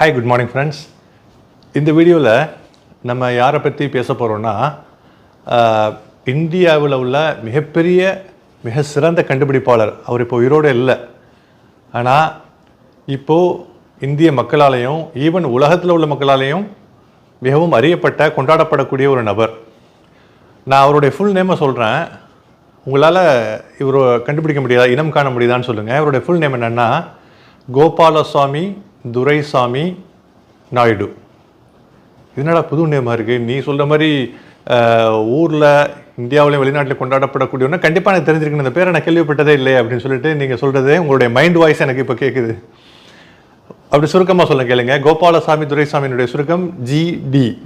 Hi, good morning friends. இந்த வீடியோவில் நம்ம யாரை பற்றி பேச போகிறோன்னா, இந்தியாவில் உள்ள மிக சிறந்த கண்டுபிடிப்பாளர். அவர் இப்போ உயிரோடு இல்லை. ஆனால் இப்போது இந்திய மக்களாலேயும் ஈவன் உலகத்தில் உள்ள மக்களாலேயும் மிகவும் அறியப்பட்ட கொண்டாடப்படக்கூடிய ஒரு நபர். நான் அவருடைய ஃபுல் நேமை சொல்கிறேன். உங்களால் இவர் கண்டுபிடிக்க முடியாதா, இனம் காண முடியுதான்னு சொல்லுங்கள். இவருடைய ஃபுல் நேம் என்னென்னா கோபாலசாமி துரைசாமி நாயுடு. இதனால புது நேமாக இருக்குது. நீ சொல்கிற மாதிரி ஊரில் இந்தியாவிலையும் வெளிநாட்டில் கொண்டாடப்படக்கூடியவனா கண்டிப்பாக எனக்கு தெரிஞ்சிருக்கணும். இந்த பேரை நான் கேள்விப்பட்டதே இல்லை அப்படின்னு சொல்லிட்டு நீங்கள் சொல்கிறது உங்களுடைய மைண்ட் வாய்ஸ் எனக்கு இப்போ கேட்குது. அப்படி சுருக்கமாக சொல்ல கேளுங்க. கோபாலசாமி துரைசாமியினுடைய சுருக்கம்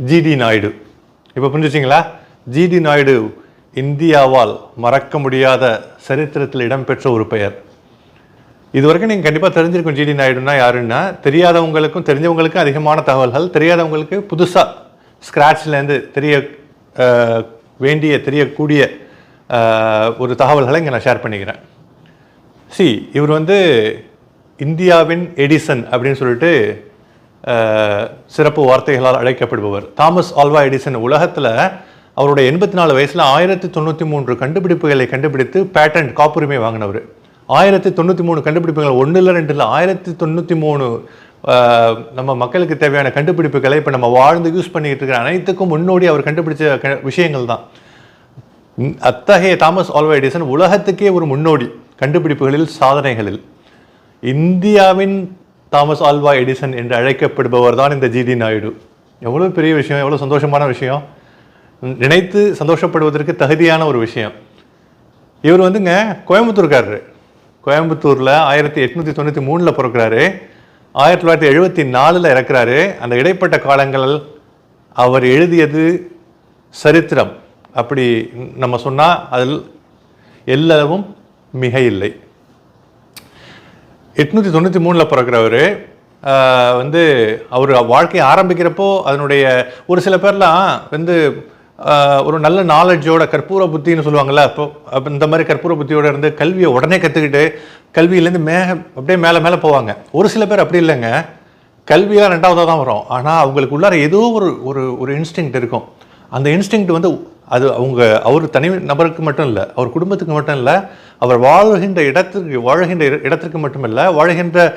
ஜிடி நாயுடு. இப்போ புரிஞ்சுச்சிங்களா? ஜிடி நாயுடு இந்தியாவால் மறக்க முடியாத சரித்திரத்தில் இடம்பெற்ற ஒரு பெயர். இது வரைக்கும் நீங்கள் கண்டிப்பாக தெரிஞ்சிருக்கும் ஜிடி நாயுடுனா யாருன்னா. தெரியாதவங்களுக்கும் தெரிஞ்சவங்களுக்கும் அதிகமான தகவல்கள், தெரியாதவங்களுக்கு புதுசாக ஸ்க்ராட்ச்லேருந்து தெரியக்கூடிய ஒரு தகவல்களை இங்கே நான் ஷேர் பண்ணிக்கிறேன். இவர் இந்தியாவின் எடிசன் அப்படின்னு சொல்லிட்டு சிறப்பு வார்த்தைகளால் அழைக்கப்படுபவர். தாமஸ் ஆல்வா எடிசன் உலகத்தில் அவருடைய 84 வயசில் 1093 கண்டுபிடிப்புகளை கண்டுபிடித்து பேட்டன்ட் காப்புரிமை வாங்கினவர். 1093 கண்டுபிடிப்புகள், 1 இல்லை 2 இல்லை, 1093 நம்ம மக்களுக்கு தேவையான கண்டுபிடிப்புகளை இப்போ நம்ம வாழ்ந்து யூஸ் பண்ணிக்கிட்டு இருக்கிற அனைத்துக்கும் முன்னோடி அவர் கண்டுபிடிச்ச விஷயங்கள் தான். அத்தகைய தாமஸ் ஆல்வா எடிசன் உலகத்துக்கே ஒரு முன்னோடி கண்டுபிடிப்புகளில், சாதனைகளில். இந்தியாவின் தாமஸ் ஆல்வா எடிசன் என்று அழைக்கப்படுபவர் தான் இந்த ஜிடி நாயுடு. எவ்வளோ பெரிய விஷயம், எவ்வளோ சந்தோஷமான விஷயம், நினைத்து சந்தோஷப்படுவதற்கு தகுதியான ஒரு விஷயம். இவர் கோயம்புத்தூர்காரரு. கோயம்புத்தூரில் 1893 பிறக்கிறாரு. 1974 இறக்குறாரு. அந்த இடைப்பட்ட காலங்கள் அவர் எழுதியது சரித்திரம். அப்படி நம்ம சொன்னால் அதில் எல்லளவும் மிக இல்லை. 893 பிறக்கிறவர் அவர் வாழ்க்கையை ஆரம்பிக்கிறப்போ அதனுடைய ஒரு சில பேர்லாம் ஒரு நல்ல நாலேஜோட, கற்பூர புத்தின்னு சொல்லுவாங்கள்ல, அப்போ இந்த மாதிரி கற்பூர புத்தியோடு இருந்து கல்வியை உடனே கற்றுக்கிட்டு கல்வியிலேருந்து அப்படியே மேலே போவாங்க. ஒரு சில பேர் அப்படி இல்லைங்க. கல்வியாக 2ஆவதாக தான் வரும். ஆனால் அவங்களுக்கு உள்ளார ஏதோ ஒரு இன்ஸ்டிங்க்ட் இருக்கும். அந்த இன்ஸ்டிங்க்ட் அது அவர் தனி நபருக்கு மட்டும் இல்லை, அவர் குடும்பத்துக்கு மட்டும் இல்லை, அவர் வாழ்கின்ற இடத்திற்கு மட்டுமில்லை, வாழ்கின்ற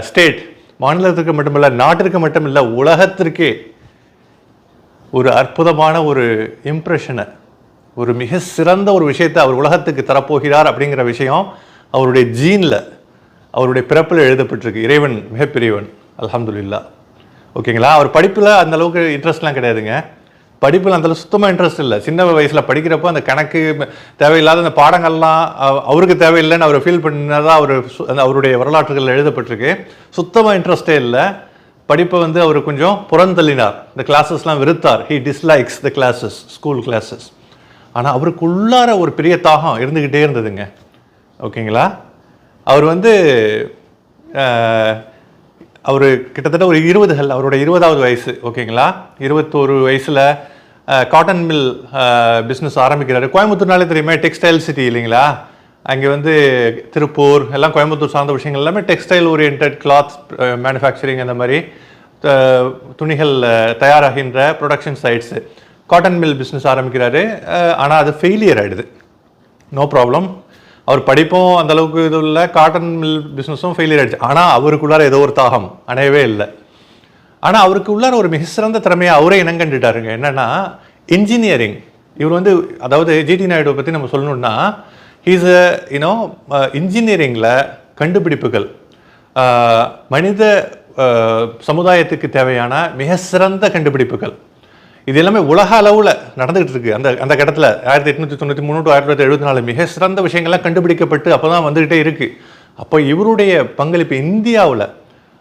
ஸ்டேட், மாநிலத்திற்கு மட்டுமில்லை, நாட்டிற்கு மட்டுமில்லை, உலகத்திற்கே ஒரு அற்புதமான ஒரு இம்ப்ரெஷனை, ஒரு மிக சிறந்த ஒரு விஷயத்தை அவர் உலகத்துக்கு தரப்போகிறார் அப்படிங்கிற விஷயம் அவருடைய ஜீனில், அவருடைய பிறப்பில் எழுதப்பட்டிருக்கு. இறைவன் மிகப்பெரியவன், அல்ஹம்துலில்லாஹ். ஓகேங்களா? அவர் படிப்பில் அந்த அளவுக்கு இன்ட்ரெஸ்ட்லாம் கிடையாதுங்க. படிப்பில் அந்தளவு சுத்தமாக இன்ட்ரெஸ்ட் இல்லை. சின்ன வயசில் படிக்கிறப்போ அந்த கணக்கு தேவையில்லாத அந்த பாடங்கள்லாம் அவருக்கு தேவையில்லைன்னு அவர் ஃபீல் பண்ணதான் அவருடைய வரலாற்றுகளில் எழுதப்பட்டிருக்கு. சுத்தமாக இன்ட்ரெஸ்டே இல்லை. படிப்பை அவர் கொஞ்சம் புறந்தள்ளினார். இந்த கிளாஸஸ்லாம் வெறுத்தார். He dislikes the classes, school classes. ஆனால் அவருக்குள்ளார ஒரு பெரிய தாகம் இருந்துக்கிட்டே இருந்ததுங்க. ஓகேங்களா? அவர் அவர் கிட்டத்தட்ட ஒரு 20கள், அவருடைய 20வது வயசு. ஓகேங்களா? 21 வயசில் காட்டன் மில் பிஸ்னஸ் ஆரம்பிக்கிறாரு. கோயம்புத்தூர்னாலே தெரியுமே, டெக்ஸ்டைல் சிட்டி இல்லைங்களா? அங்கே திருப்பூர் எல்லாம் கோயம்புத்தூர் சார்ந்த விஷயங்கள் எல்லாமே டெக்ஸ்டைல் ஓரியன்ட், கிளாத் மேனுஃபேக்சரிங், அந்த மாதிரி துணிகள் தயாராகின்ற production sites. Cotton mill business ஆரம்பிக்கிறாரு. ஆனால் அது ஃபெயிலியர் ஆகிடுது. No problem. அவர் படிப்பும் அந்தளவுக்கு இது இல்லை, காட்டன் மில் பிஸ்னஸும் ஃபெயிலியர் ஆகிடுச்சு. ஆனால் அவருக்குள்ளார ஏதோ ஒரு தாகம் அணையவே இல்லை. ஆனால் அவருக்கு உள்ளார ஒரு மிக சிறந்த திறமையை அவரே இனங்கண்டுட்டாருங்க. என்னென்னா இன்ஜினியரிங். இவர் அதாவது ஜிடி நாயுடுவை பற்றி நம்ம சொல்லணுன்னா, ஹீஸ் இன்ஜினியரிங்கில் கண்டுபிடிப்புகள், மனித சமுதாயத்துக்கு தேவையான மிக சிறந்த கண்டுபிடிப்புகள், இது எல்லாமே உலக அளவில் நடந்துகிட்டு இருக்கு. அந்த கட்டத்தில் 1893 to 1974 மிக சிறந்த விஷயங்கள்லாம் கண்டுபிடிக்கப்பட்டு அப்போ தான் வந்துக்கிட்டே இருக்கு. அப்போ இவருடைய பங்களிப்பு இந்தியாவில்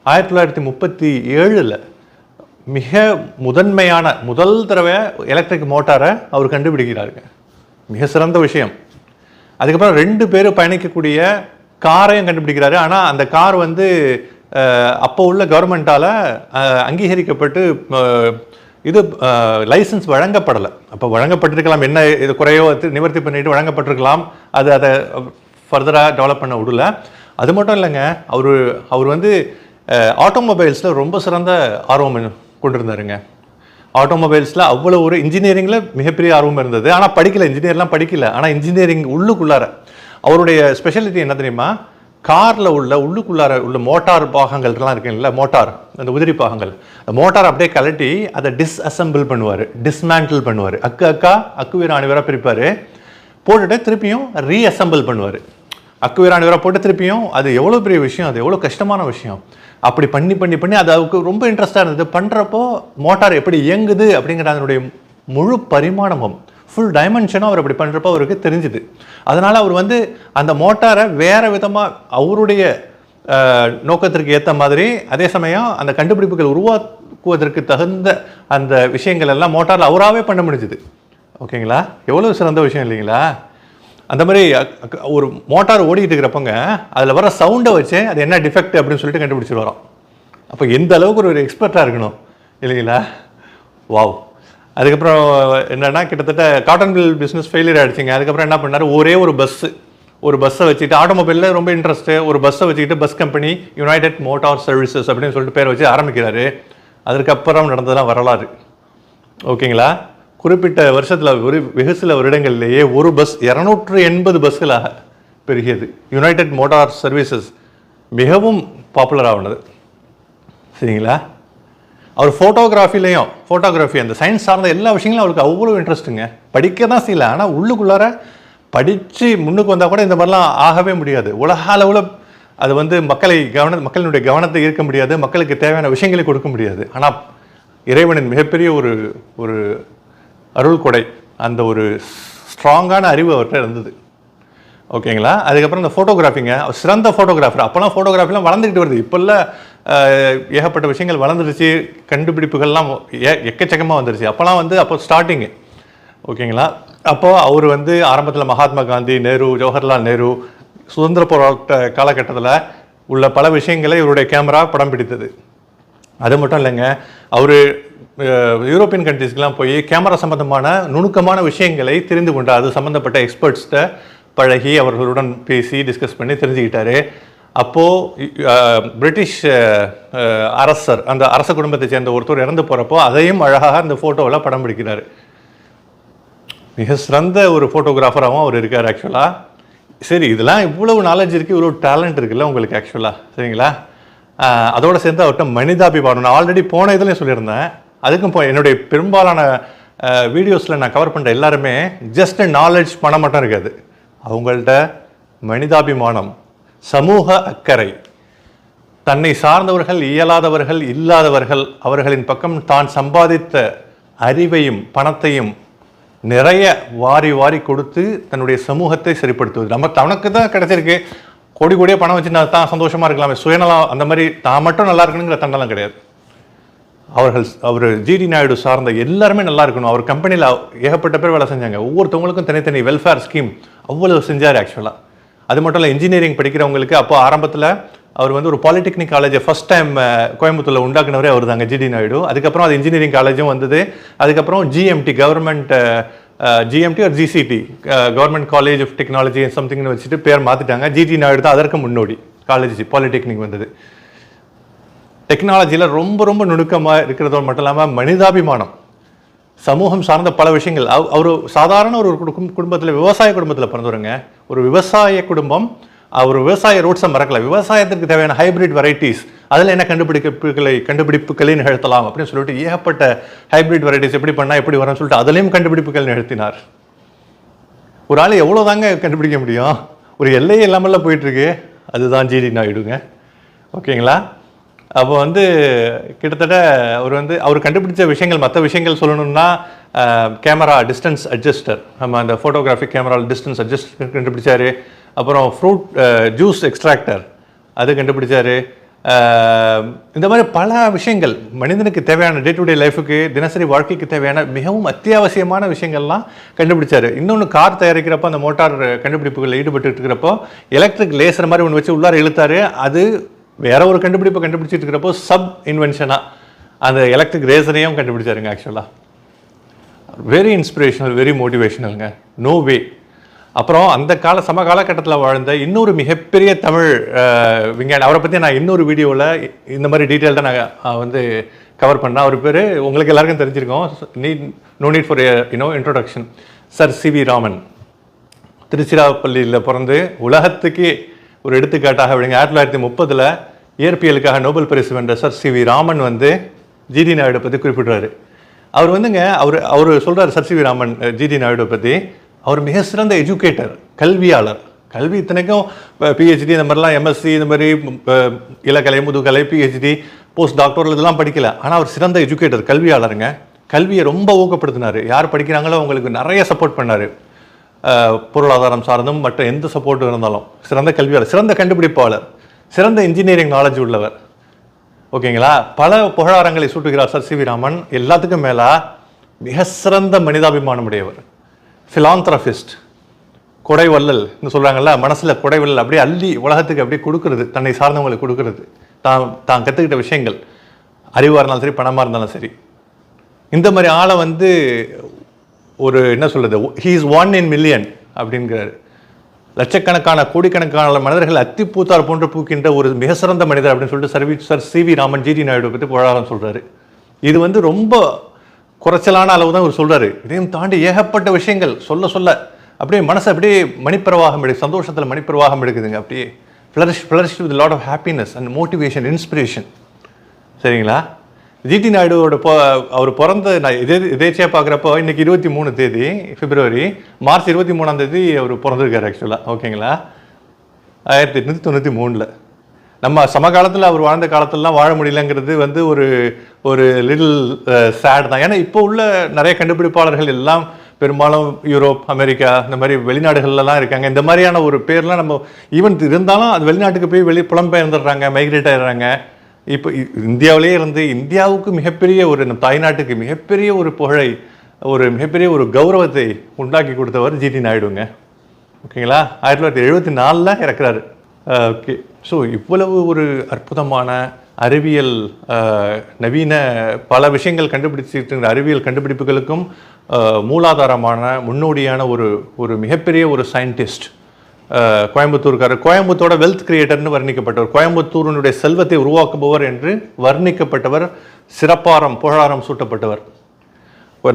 1937 மிக முதல் தடவை எலக்ட்ரிக் மோட்டாரை அவர் கண்டுபிடிக்கிறாருங்க. மிக சிறந்த விஷயம். அதுக்கப்புறம் 2 பேர் பயணிக்கக்கூடிய காரையும் கண்டுபிடிக்கிறாரு. ஆனால் அந்த கார் அப்போ உள்ள கவர்மெண்ட்டால் அங்கீகரிக்கப்பட்டு இது லைசன்ஸ் வழங்கப்படலை. அப்போ வழங்கப்பட்டிருக்கலாம், என்ன இது குறையோ நிவர்த்தி பண்ணிட்டு வழங்கப்பட்டிருக்கலாம். அதை ஃபர்தராக டெவலப் பண்ண விடல. அது மட்டும் இல்லைங்க, அவர் ஆட்டோமொபைல்ஸில் ரொம்ப சிறந்த ஆர்வம் கொண்டிருந்தாருங்க. ஆட்டோமொபைல்ஸில் அவ்வளோ ஒரு இன்ஜினியரிங்கில் மிகப்பெரிய ஆர்வம் இருந்தது. ஆனால் படிக்கல, இன்ஜினியர்லாம் படிக்கல. ஆனால் இன்ஜினியரிங் உள்ளுக்குள்ளார அவருடைய ஸ்பெஷாலிட்டி என்ன தெரியுமா, காரில் உள்ளுக்குள்ளார உள்ள மோட்டார் பாகங்கள்லாம் இருக்குல்ல, மோட்டார் அந்த உதிரி பாகங்கள், அந்த மோட்டார் அப்படியே கலட்டி அதை டிஸ்அசம்பிள் பண்ணுவார், டிஸ்மேண்டில் பண்ணுவார். அக்கு வீர அணிவராக பிரிப்பார், போட்டுட்டு திருப்பியும் ரீஅசம்பிள் பண்ணுவார். அக்கு வீர அணிவராக போட்டு திருப்பியும், அது எவ்வளோ பெரிய விஷயம், அது எவ்வளோ கஷ்டமான விஷயம். அப்படி பண்ணி அது அவருக்கு ரொம்ப இன்ட்ரெஸ்டாக இருந்தது. பண்ணுறப்போ மோட்டார் எப்படி இயங்குது அப்படிங்கிற அதனுடைய முழு பரிமாணமும், ஃபுல் டைமென்ஷனும் அவர் அப்படி பண்ணுறப்போ அவருக்கு தெரிஞ்சுது. அதனால் அவர் வந்து அந்த மோட்டாரை வேறு விதமாக அவருடைய நோக்கத்திற்கு ஏற்ற மாதிரி, அதே சமயம் அந்த கண்டுபிடிப்புகள் உருவாக்குவதற்கு தகுந்த அந்த விஷயங்கள் எல்லாம் மோட்டாரில் அவராகவே பண்ண முடிஞ்சுது. ஓகேங்களா, எவ்வளோ சிறந்த விஷயம் இல்லைங்களா? அந்த மாதிரி ஒரு மோட்டார் ஓடிக்கிட்டு இருக்கிறப்பங்க அதில் வர சவுண்டை வச்சு அது என்ன டிஃபெக்ட் அப்படின்னு சொல்லிட்டு கண்டுபிடிச்சிட்டு வரோம். அப்போ எந்த அளவுக்கு ஒரு எக்ஸ்பர்ட்டாக இருக்கணும் இல்லைங்களா? வாவ். அதுக்கப்புறம் என்னென்னா, கிட்டத்தட்ட காட்டன் மில் பிஸ்னஸ் ஃபெயிலியர் ஆகிடுச்சிங்க. அதுக்கப்புறம் என்ன பண்ணார், ஒரே ஒரு பஸ்ஸை வச்சுட்டு, ஆட்டோமொபைலில் ரொம்ப இன்ட்ரெஸ்ட்டு, ஒரு பஸ்ஸை வச்சுக்கிட்டு bus company United motor services அப்படின்னு சொல்லிட்டு பேர் வச்சு ஆரம்பிக்கிறாரு. அதுக்கப்புறம் நடந்ததெல்லாம் வரலாறு. ஓகேங்களா, குறிப்பிட்ட வருஷத்தில் வெகு சில வருடங்களிலேயே ஒரு பஸ் 280 பஸ்களாக பெருகியது. யுனைடெட் மோட்டார் சர்வீசஸ் மிகவும் பாப்புலர் ஆனது. சரிங்களா, அவர் ஃபோட்டோகிராஃபி அந்த சயின்ஸ் சார்ந்த எல்லா விஷயங்களும் அவருக்கு அவ்வளோ இன்ட்ரெஸ்ட்டுங்க. படிக்க தான் செய்யல, ஆனால் உள்ளுக்குள்ளார படித்து முன்னுக்கு வந்தால் கூட இந்த மாதிரிலாம் ஆகவே முடியாது. உலக அளவில் அது வந்து மக்களினுடைய கவனத்தை ஈர்க்க முடியாது, மக்களுக்கு தேவையான விஷயங்களை கொடுக்க முடியாது. ஆனால் இறைவனின் மிகப்பெரிய ஒரு அருள் கொடை, அந்த ஒரு ஸ்ட்ராங்கான அறிவு அவர்கிட்ட இருந்தது. ஓகேங்களா, அதுக்கப்புறம் இந்த ஃபோட்டோகிராஃபிங்க, சிறந்த ஃபோட்டோகிராஃபர். அப்போல்லாம் ஃபோட்டோகிராஃபிலாம் வளர்ந்துக்கிட்டு வருது. இப்போல்லாம் ஏகப்பட்ட விஷயங்கள் வளர்ந்துருச்சு, கண்டுபிடிப்புகள்லாம் எக்கச்சக்கமாக வந்துருச்சு. அப்போ ஸ்டார்டிங்கு. ஓகேங்களா, அப்போது அவர் வந்து ஆரம்பத்தில் மகாத்மா காந்தி, நேரு, ஜவஹர்லால் நேரு, சுதந்திர போராட்ட காலகட்டத்தில் உள்ள பல விஷயங்களை இவருடைய கேமரா படம் பிடித்தது. அது மட்டும் இல்லைங்க, அவர் யூரோப்பியன் கண்ட்ரீஸ்க்கெலாம் போய் கேமரா சம்மந்தமான நுணுக்கமான விஷயங்களை தெரிந்து கொண்டார். அது சம்மந்தப்பட்ட எக்ஸ்பர்ட்ஸ்கிட்ட பழகி அவர்களுடன் பேசி டிஸ்கஸ் பண்ணி தெரிஞ்சுக்கிட்டாரு. அப்போது பிரிட்டிஷ் அரசர், அந்த அரச குடும்பத்தை சேர்ந்த ஒருத்தர் இறந்து போகிறப்போ அதையும் அழகாக அந்த ஃபோட்டோவில் படம் பிடிக்கிறார். மிக சிறந்த ஒரு ஃபோட்டோகிராஃபராகவும் அவர் இருக்கார் ஆக்சுவலாக. சரி, இதெல்லாம் இவ்வளவு நாலேஜ் இருக்குது, இவ்வளோ டேலண்ட் இருக்குல்ல உங்களுக்கு ஆக்சுவலாக, சரிங்களா? அதோடு சேர்ந்து அவர்கிட்ட மனிதாபிமானம், நான் ஆல்ரெடி போன இதுலேயும் சொல்லியிருந்தேன். அதுக்கும் என்னுடைய பெரும்பாலான வீடியோஸில் நான் கவர் பண்ணுற எல்லாருமே ஜஸ்ட் நாலேஜ் பணம் மட்டும் இருக்காது. அவங்கள்ட்ட மனிதாபிமானம், சமூக அக்கறை, தன்னை சார்ந்தவர்கள், இயலாதவர்கள், இல்லாதவர்கள், அவர்களின் பக்கம் தான் சம்பாதித்த அறிவையும் பணத்தையும் நிறைய வாரி கொடுத்து தன்னுடைய சமூகத்தை சரிப்படுத்துவது. தனக்கு தான் கிடைச்சிருக்கு, கோடி கோடியாக பணம் வச்சு நான் தான் சந்தோஷமாக இருக்கலாமே, சுயநலம் அந்த மாதிரி தான் மட்டும் நல்லா இருக்கணுங்கிற தண்டெல்லாம் கிடையாது. அவர் ஜிடி நாயுடு சார்ந்த எல்லாருமே நல்லா இருக்கணும். அவர் கம்பெனியில் ஏகப்பட்ட பேர் வேலை செஞ்சாங்க. ஒவ்வொருத்தவங்களுக்கும் தனித்தனி வெல்ஃபேர் ஸ்கீம் அவ்வளோ செஞ்சார் ஆக்சுவலாக. அது மட்டும் இல்லை, இன்ஜினியரிங் படிக்கிறவங்களுக்கு அப்போ ஆரம்பத்தில் அவர் வந்து ஒரு பாலிடெக்னிக் காலேஜை ஃபஸ்ட் டைம் கோயம்புத்தூரில் உண்டாக்குனவரே அவர் தாங்க, ஜிடி நாயுடு. அதுக்கப்புறம் அது இன்ஜினியரிங் காலேஜும் வந்தது. அதுக்கப்புறம் ஜிஎம்டி, கவர்மெண்ட் ஜிஎம்டி ஒரு GCT, government college of technology சம்திங்னு வச்சுட்டு பேர் மாற்றிட்டாங்க. ஜிடி நாயுடு தான் அதற்கு முன்னோடி காலேஜ், பாலிடெக்னிக் வந்தது. டெக்னாலஜியில் ரொம்ப நுணுக்கமாக இருக்கிறதோடு மட்டும் இல்லாமல் மனிதாபிமானம், சமூகம் சார்ந்த பல விஷயங்கள். அவர் சாதாரண ஒரு குடும்பத்தில், விவசாய குடும்பத்தில் பிறந்தவருங்க. ஒரு விவசாய குடும்பம், அவர் விவசாய ரூட்ஸை மறக்கல. விவசாயத்திற்கு தேவையான ஹைபிரிட் வெரைட்டிஸ், அதில் என்ன கண்டுபிடிப்புகளை நிகழ்த்தலாம் அப்படின்னு சொல்லிட்டு ஏகப்பட்ட ஹைபிரிட் வெரைட்டிஸ் எப்படி பண்ணால் எப்படி வரும்னு சொல்லிட்டு அதிலையும் கண்டுபிடிப்புகள் நிகழ்த்தினார். ஒரு ஆள் எவ்வளோ தாங்க கண்டுபிடிக்க முடியும், ஒரு எல்லையே இல்லாமல்லாம் போயிட்டுருக்கு. அதுதான் ஜிடி நாயுடுங்க. ஓகேங்களா, அப்போ வந்து கிட்டத்தட்ட அவர் கண்டுபிடிச்ச விஷயங்கள், மற்ற விஷயங்கள் சொல்லணும்னா கேமரா டிஸ்டன்ஸ் அட்ஜஸ்டர், நம்ம அந்த ஃபோட்டோகிராஃபிக் கேமரா டிஸ்டன்ஸ் அட்ஜஸ்டர் கண்டுபிடிச்சாரு. அப்புறம் ஃப்ரூட் ஜூஸ் எக்ஸ்ட்ராக்டர் அது கண்டுபிடிச்சாரு. இந்த மாதிரி பல விஷயங்கள் மனிதனுக்கு தேவையான டே டு டே லைஃபுக்கு, தினசரி வாழ்க்கைக்கு தேவையான மிகவும் அத்தியாவசியமான விஷயங்கள்லாம் கண்டுபிடிச்சாரு. இன்னொன்று, கார் தயாரிக்கிறப்போ அந்த மோட்டார் கண்டுபிடிப்புகளில் ஈடுபட்டு இருக்கிறப்போ எலக்ட்ரிக் லேசர் மாதிரி ஒன்று வச்சு உள்ளார இழுத்தாரு. அது வேற ஒரு கண்டுபிடிப்பை கண்டுபிடிச்சிட்டு இருக்கிறப்போ சப் இன்வென்ஷனாக அந்த எலக்ட்ரிக் ரேசரையும் கண்டுபிடிச்சாருங்க. ஆக்சுவலாக வெரி இன்ஸ்பிரேஷனல், வெரி மோட்டிவேஷனலுங்க. நோ வே அப்புறம் அந்த சம காலகட்டத்தில் வாழ்ந்த இன்னொரு மிகப்பெரிய தமிழ் விஞ்ஞானி, அவரை பற்றி நான் இன்னொரு வீடியோவில் இந்த மாதிரி டீட்டெயில்டாக நான் வந்து கவர் பண்ணேன். அவர் பேர் உங்களுக்கு எல்லாருக்கும் தெரிஞ்சிருக்கோம். No need for introduction. Sir C V. Raman. திருச்சிராப்பள்ளியில் பிறந்து உலகத்துக்கு ஒரு எடுத்துக்காட்டாக விளங்கி 1930 இயற்பியலுக்காக நோபல் பரிசு வென்ற சர் சி.வி. ராமன் வந்து ஜிடி நாயுடு பற்றி குறிப்பிடுறாரு. அவர் வந்துங்க அவர் சொல்கிறார் sir C V. Raman G D Naidu பற்றி, அவர் மிக சிறந்த எஜுகேட்டர், கல்வியாளர். கல்வி இத்தனைக்கும் பிஹெச்டி இந்த மாதிரிலாம் எம்எஸ்சி இந்த மாதிரி இளக்கலை முதுகலை பிஹெச்டி போஸ்ட் டாக்டர் இதெல்லாம் படிக்கல. ஆனால் அவர் சிறந்த எஜுகேட்டர், கல்வியாளருங்க. கல்வியை ரொம்ப ஊக்கப்படுத்தினார். யார் படிக்கிறாங்களோ அவங்களுக்கு நிறைய சப்போர்ட் பண்ணார். பொருளாதாரம் சார்ந்தும் மற்ற எந்த சப்போர்ட் இருந்தாலும். சிறந்த கல்வியாளர், சிறந்த கண்டுபிடிப்பாளர், சிறந்த இன்ஜினியரிங் நாலேஜ் உள்ளவர். ஓகேங்களா? பல புகழாரங்களை சூட்டுகிறார் சர் சி.வி. ராமன். எல்லாத்துக்கும் மேலா மிக சிறந்த மனிதாபிமானம் உடையவர், ஃபிலாந்த்ரபிஸ்ட், கொடைவள்ளல் சொல்கிறாங்கல்ல, மனசில் கொடைவள்ளல் அப்படியே அள்ளி உலகத்துக்கு அப்படியே கொடுக்கறது, தன்னை சார்ந்தவங்களுக்கு கொடுக்கறது, தான் கற்றுக்கிட்ட விஷயங்கள், அறிவாக இருந்தாலும் சரி பணமாக இருந்தாலும் சரி. இந்த மாதிரி ஆளை வந்து ஒரு என்ன சொல்கிறது, ஹீ இஸ் 1 in million அப்படிங்கிறாரு. லட்சக்கணக்கான கோடிக்கணக்கான மனிதர்கள் அத்திப்பூத்தார் போன்று பூக்கின்ற ஒரு மிக சிறந்த மனிதர் அப்படின்னு சொல்லிட்டு sir C V. Raman G D Naidu பற்றி புகழாரம் சொல்கிறாரு. இது வந்து ரொம்ப குறைச்சலான அளவு தான் இவர் சொல்கிறாரு. இதையும் தாண்டி ஏகப்பட்ட விஷயங்கள் சொல்ல அப்படியே மனசு அப்படியே மணிப்பிரவாகம் எடுக்குது, சந்தோஷத்தில் மணிப்பிரவாகம் எடுக்குதுங்க. அப்படியே flourish with lot of happiness and motivation, inspiration. சரிங்களா? ஜிடி நாயுடுவோட அவர் பிறந்த நான் எதேச்சியாக பார்க்குறப்போ இன்றைக்கி 23 பிப்ரவரி, மார்ச் 23 அவர் பிறந்திருக்காரு ஆக்சுவலாக. ஓகேங்களா? 1893. நம்ம சமகாலத்தில் அவர் வாழ்ந்த காலத்திலலாம் வாழ முடியலங்கிறது வந்து ஒரு லிட்டில் சேட் தான். ஏன்னா இப்போ உள்ள நிறைய கண்டுபிடிப்பாளர்கள் எல்லாம் பெரும்பாலும் யூரோப், அமெரிக்கா இந்த மாதிரி வெளிநாடுகள்லாம் இருக்காங்க. இந்த மாதிரியான ஒரு பேர்லாம் நம்ம ஈவன் இருந்தாலும் அது வெளிநாட்டுக்கு போய் புலம்பெயர்ந்துடுறாங்க, மைக்ரேட் ஆகிடுறாங்க. இப்போ இந்தியாவிலே இருந்து இந்தியாவுக்கு மிகப்பெரிய ஒரு தாய்நாட்டுக்கு மிகப்பெரிய ஒரு புகழை, ஒரு மிகப்பெரிய ஒரு கௌரவத்தை உண்டாக்கி கொடுத்தவர் ஜிடி நாயுடுங்க. ஓகேங்களா? 1974 இறக்குறாரு. ஓகே. ஸோ இவ்வளவு ஒரு அற்புதமான அறிவியல், நவீன பல விஷயங்கள் கண்டுபிடிச்சிருக்கிற அறிவியல் கண்டுபிடிப்புகளுக்கும் மூலாதாரமான முன்னோடியான ஒரு மிகப்பெரிய ஒரு சயின்டிஸ்ட், கோயம்புத்தூர்காரர். கோயம்புத்தோட வெல்த் கிரியேட்டர்னு வர்ணிக்கப்பட்டவர், கோயம்புத்தூரினுடைய செல்வத்தை உருவாக்குபவர் என்று வர்ணிக்கப்பட்டவர், சிறப்பாரம் புகழாரம் சூட்டப்பட்டவர்.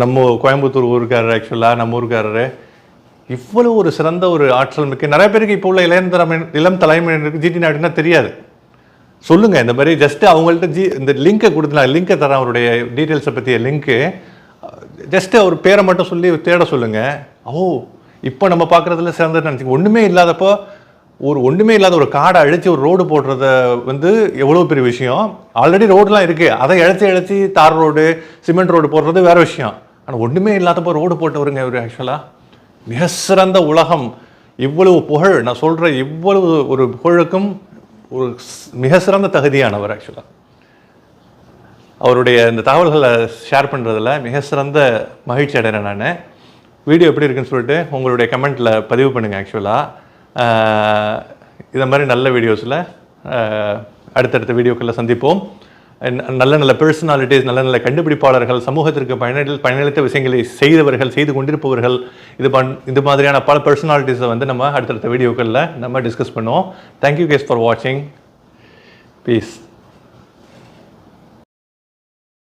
நம்ம கோயம்புத்தூர் ஊருக்காரர், ஆக்சுவலாக நம்ம ஊருக்காரர் இவ்வளவு ஒரு சிறந்த ஒரு ஆற்றல் மிக்க. நிறைய பேருக்கு இப்போ உள்ள இளம் தலைமுறையினருக்கு ஜிடி நாயுடுனா தெரியாது. சொல்லுங்கள், இந்த மாதிரி ஜஸ்ட்டு அவங்கள்ட்ட இந்த லிங்கை கொடுத்து, நான் லிங்கை தரேன், அவருடைய டீட்டெயில்ஸை பற்றிய லிங்க்கு. ஜஸ்ட்டு அவர் பேரை மட்டும் சொல்லி தேட சொல்லுங்கள். இப்போ நம்ம பார்க்குறதுல சிறந்தது நினச்சிங்க. ஒன்றுமே இல்லாத ஒரு காடை அழித்து ஒரு ரோடு போடுறத வந்து எவ்வளோ பெரிய விஷயம். ஆல்ரெடி ரோடெலாம் இருக்குது, அதை இழைச்சி தார் ரோடு, சிமெண்ட் ரோடு போடுறது வேறு விஷயம். ஆனால் ஒன்றுமே இல்லாதப்போ ரோடு போட்டவருங்க இவர். ஆக்சுவலாக மிக சிறந்த உலகம், இவ்வளவு புகழ், நான் சொல்கிற இவ்வளவு ஒரு புகழுக்கும் ஒரு மிக சிறந்த தகுதியானவர். ஆக்சுவலாக அவருடைய இந்த தகவல்களை ஷேர் பண்ணுறதுல மிக சிறந்த மகிழ்ச்சி அடைகிறேன் நான். வீடியோ எப்படி இருக்குன்னு சொல்லிட்டு உங்களுடைய கமெண்ட்டில் பதிவு பண்ணுங்கள். ஆக்சுவலாக இதை மாதிரி நல்ல வீடியோஸில் அடுத்தடுத்த வீடியோக்களில் சந்திப்போம். நல்ல பர்சனாலிட்டிஸ், நல்ல கண்டுபிடிப்பாளர்கள், சமூகத்திற்கு பயனளித்த விஷயங்களை செய்தவர்கள், செய்து கொண்டிருப்பவர்கள், இது மாதிரியான பல பர்சனாலிட்டிஸை வந்து நம்ம அடுத்தடுத்த வீடியோக்களில் நம்ம டிஸ்கஸ் பண்ணுவோம். தேங்க்யூ கைஸ் ஃபார் வாட்சிங். பீஸ்.